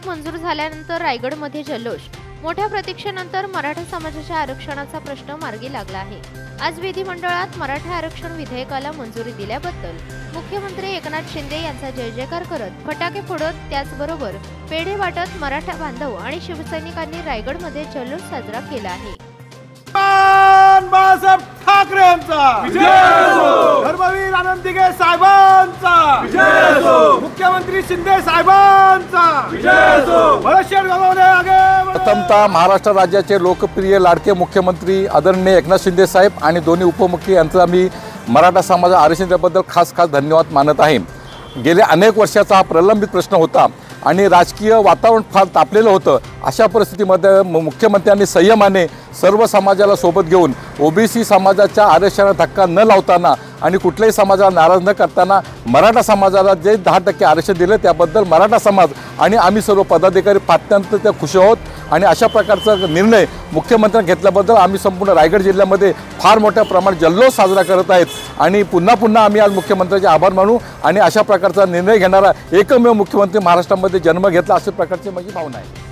मंजूर झाल्यानंतर रायगडमध्ये जल्लोष। मोठ्या प्रतीक्षेनंतर मराठा समाजाच्या आरक्षणाचा प्रश्न मार्गी लागला आहे। आज विधिमंडळात मराठा आरक्षण विधेयकाला मंजुरी दिल्याबद्दल मुख्यमंत्री एकनाथ शिंदे यांचा जय जयकार करत फटाके फोडत त्याचबरोबर पेढे वाटत मराठा बांधव आणि शिवसैनिकांनी रायगडमध्ये जल्लोष साजरा केला आहे। बाळासाहेब ठाकरे यांचा विजय असो, धर्मवीर आनंद दिघे साहेबांचा विजय असो, मुख्यमंत्री शिंदे साहेबांचा विजय असो। प्रथमतः महाराष्ट्र राज्याचे लोकप्रिय लाडके मुख्यमंत्री आदरणीय एकनाथ शिंदे साहेब आणि दोन्ही उपमुख्यमंत्री यांचा मी मराठा समाज आरक्षणाबद्दल खास धन्यवाद मानत आहे। गेल्या अनेक वर्षाचा हा प्रलंबित प्रश्न होता आणि राजकीय वातावरण फार तापलेलं होतं। अशा परिस्थितीमध्ये मुख्यमंत्र्यांनी संयमाने सर्व समाजाला सोबत घेऊन ओबीसी समाजाच्या आरक्षणाला धक्का न लावताना आणि कुठल्याही समाजाला नाराज न करताना मराठा समाजाला जे 10% आरक्षण दिले त्याबद्दल मराठा समाज आणि आम्ही सर्व पदाधिकारी अत्यंत खुश आहोत। आणि अशा प्रकारचा निर्णय मुख्यमंत्र्यांनी घेतल्याबद्दल आम्ही संपूर्ण रायगड जिल्ह्यामध्ये फार मोठ्या प्रमाणात जल्लोष साजरा करत आहेत आणि पुन्हा आम्ही आज मुख्यमंत्र्यांचे आभार मानू आणि अशा प्रकारचा निर्णय घेणारा एकमेव मुख्यमंत्री महाराष्ट्रामध्ये जन्म घेतला अशा प्रकारची माझी भावना आहे।